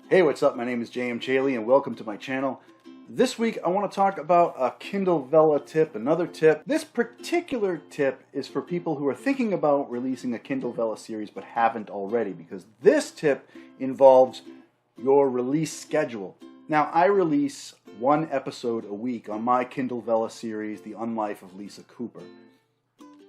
Hey, what's up? My name is J.M. Chaley and welcome to my channel. This week I want to talk about a Kindle Vella tip, another tip. This particular tip is for people who are thinking about releasing a Kindle Vella series but haven't already, because this tip involves your release schedule. Now, I release one episode a week on my Kindle Vella series, The Unlife of Lisa Cooper.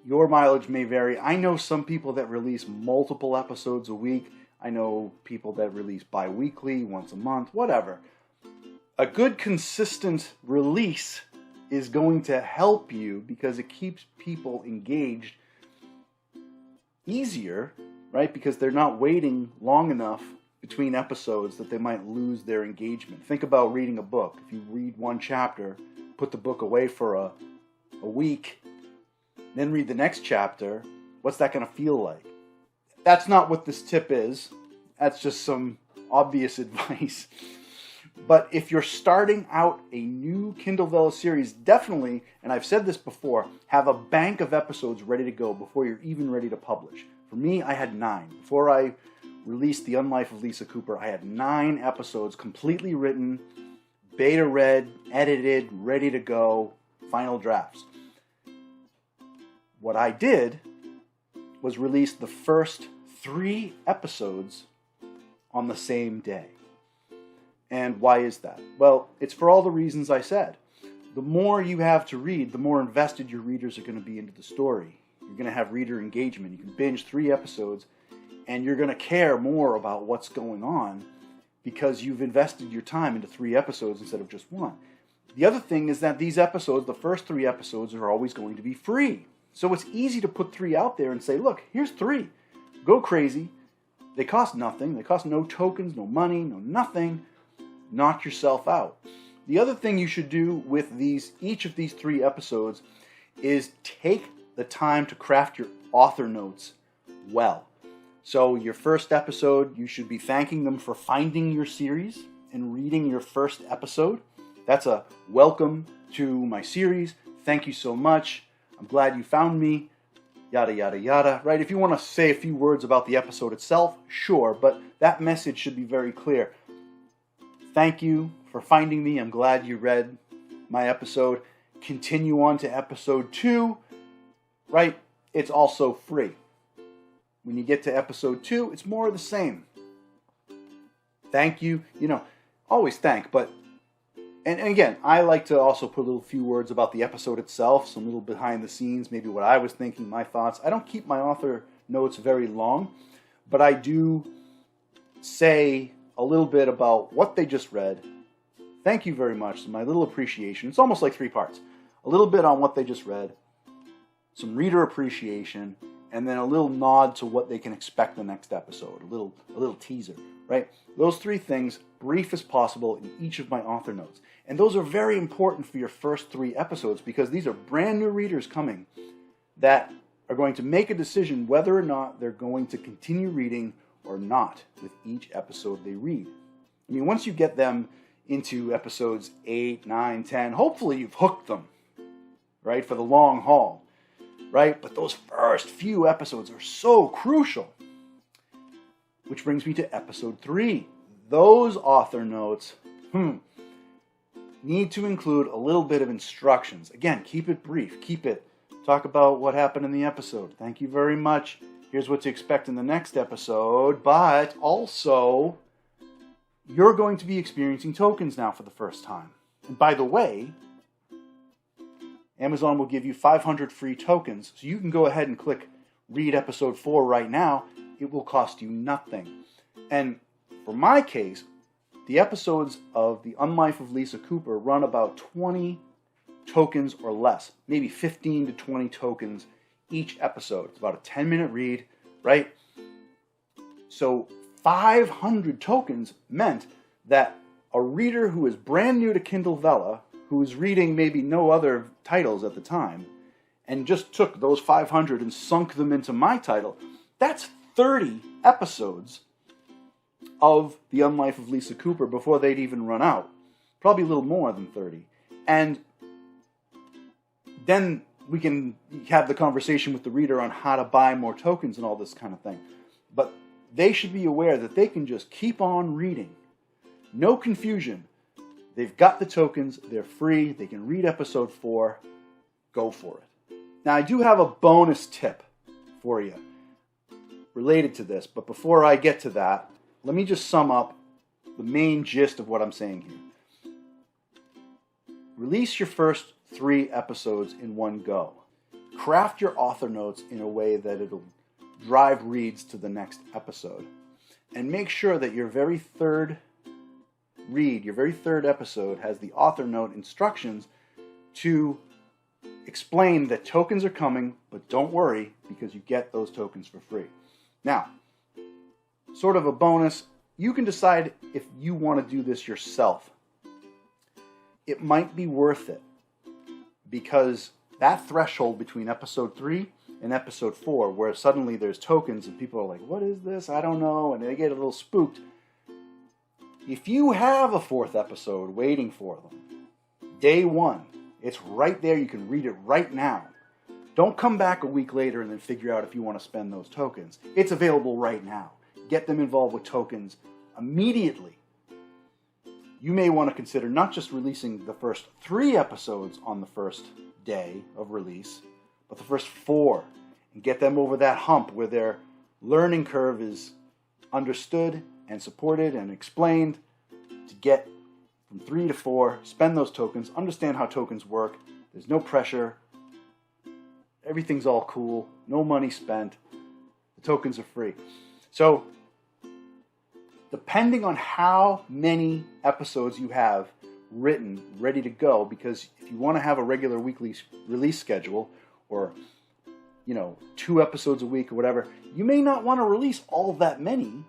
Your mileage may vary. I know some people that release multiple episodes a week. I know people that release bi-weekly, once a month, whatever. A good consistent release is going to help you because it keeps people engaged easier, right? Because they're not waiting long enough between episodes that they might lose their engagement. Think about reading a book. If you read one chapter, put the book away for a week, then read the next chapter, what's that going to feel like? That's not what this tip is. That's just some obvious advice. But if you're starting out a new Kindle Vella series, definitely, and I've said this before, have a bank of episodes ready to go before you're even ready to publish. For me, I had 9. Before I released The Unlife of Lisa Cooper, I had 9 episodes completely written, beta read, edited, ready to go, final drafts. What I did was release the first 3 episodes on the same day. And why is that? Well, it's for all the reasons I said. The more you have to read, the more invested your readers are going to be into the story. You're going to have reader engagement. You can binge 3 episodes, and you're going to care more about what's going on because you've invested your time into 3 episodes instead of just 1. The other thing is that these episodes, the first 3 episodes, are always going to be free. So it's easy to put 3 out there and say, look, here's 3. Go crazy. They cost nothing. They cost no tokens, no money, no nothing. Knock yourself out. The other thing you should do with each of these 3 episodes is take the time to craft your author notes well. So your first episode, you should be thanking them for finding your series and reading your first episode. That's a welcome to my series. Thank you so much. I'm glad you found me, yada, yada, yada, right? If you want to say a few words about the episode itself, sure, but that message should be very clear. Thank you for finding me. I'm glad you read my episode. Continue on to episode 2, right? It's also free. When you get to episode 2, it's more of the same. Thank you. Always thank, but And again, I like to also put a little few words about the episode itself, some little behind the scenes, maybe what I was thinking, my thoughts. I don't keep my author notes very long, but I do say a little bit about what they just read. Thank you very much. My little appreciation. It's almost like 3 parts. A little bit on what they just read, some reader appreciation, and then a little nod to what they can expect the next episode, a little teaser, right? Those 3 things, brief as possible in each of my author notes. And those are very important for your first 3 episodes because these are brand new readers coming that are going to make a decision whether or not they're going to continue reading or not with each episode they read. I mean, once you get them into episodes 8, 9, 10, hopefully you've hooked them, right, for the long haul, right? But those first few episodes are so crucial. Which brings me to episode 3. Those author notes need to include a little bit of instructions. Again, keep it brief. Talk about what happened in the episode. Thank you very much. Here's what to expect in the next episode. But also, you're going to be experiencing tokens now for the first time. And by the way, Amazon will give you 500 free tokens. So you can go ahead and click read episode 4 right now. It will cost you nothing. And for my case, the episodes of The Unlife of Lisa Cooper run about 20 tokens or less, maybe 15 to 20 tokens each episode. It's about a 10-minute read, right? So 500 tokens meant that a reader who is brand new to Kindle Vella, who is reading maybe no other titles at the time, and just took those 500 and sunk them into my title, that's 30 episodes of The Unlife of Lisa Cooper before they'd even run out. Probably a little more than 30. And then we can have the conversation with the reader on how to buy more tokens and all this kind of thing. But they should be aware that they can just keep on reading No confusion. They've got the tokens. They're free. They can read episode 4. Go for it. Now, I do have a bonus tip for you related to this, but before I get to that, let me just sum up the main gist of what I'm saying here. Release your first 3 episodes in one go. Craft your author notes in a way that it'll drive reads to the next episode. And make sure that your very third read, your very third episode, has the author note instructions to explain that tokens are coming, but don't worry because you get those tokens for free. Now, sort of a bonus, you can decide if you want to do this yourself. It might be worth it because that threshold between episode 3 and episode 4, where suddenly there's tokens and people are like, what is this? I don't know, and they get a little spooked. If you have a 4th episode waiting for them, day 1, it's right there. You can read it right now. Don't come back a week later and then figure out if you want to spend those tokens. It's available right now. Get them involved with tokens immediately. You may want to consider not just releasing the first 3 episodes on the first day of release, but the first 4, and get them over that hump where their learning curve is understood and supported and explained to get from 3 to 4, spend those tokens, understand how tokens work. There's no pressure. Everything's all cool. No money spent. The tokens are free. So, depending on how many episodes you have written, ready to go, because if you want to have a regular weekly release schedule, or 2 episodes a week or whatever, you may not want to release all that many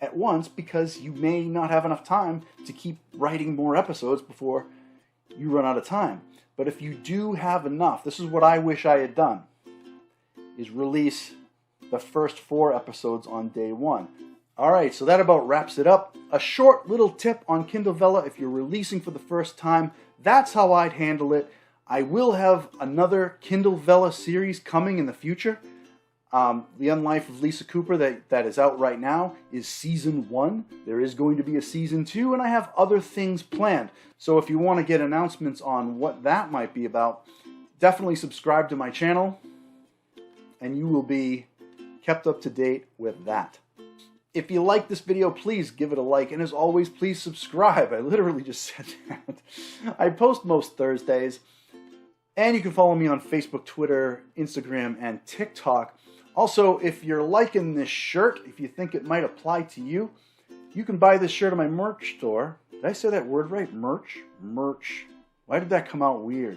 at once because you may not have enough time to keep writing more episodes before you run out of time. But if you do have enough, this is what I wish I had done, is release the first 4 episodes on day 1. Alright, so that about wraps it up. A short little tip on Kindle Vella if you're releasing for the first time. That's how I'd handle it. I will have another Kindle Vella series coming in the future. The Unlife of Lisa Cooper that is out right now is season 1. There is going to be a season 2, and I have other things planned. So if you want to get announcements on what that might be about, definitely subscribe to my channel, and you will be kept up to date with that. If you like this video, please give it a like, and as always, please subscribe. I literally just said that. I post most Thursdays, and you can follow me on Facebook, Twitter, Instagram, and TikTok. Also, if you're liking this shirt, if you think it might apply to you, you can buy this shirt at my merch store. Did I say that word right? Merch? Merch. Why did that come out weird?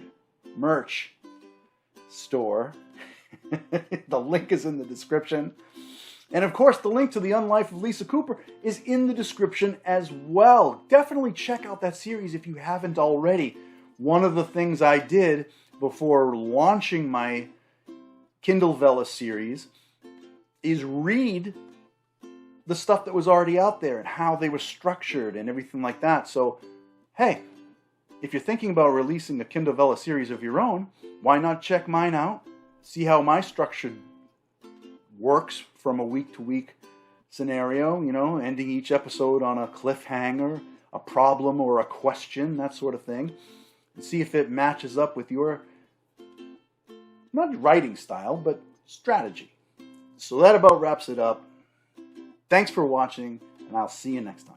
Merch store. The link is in the description. And of course, the link to The Unlife of Lisa Cooper is in the description as well. Definitely check out that series if you haven't already. One of the things I did before launching my Kindle Vella series is read the stuff that was already out there and how they were structured and everything like that. So, hey, if you're thinking about releasing a Kindle Vella series of your own, why not check mine out? See how my structure works from a week-to-week scenario, ending each episode on a cliffhanger, a problem or a question, that sort of thing. And see if it matches up with your, not writing style, but strategy. So that about wraps it up. Thanks for watching, and I'll see you next time.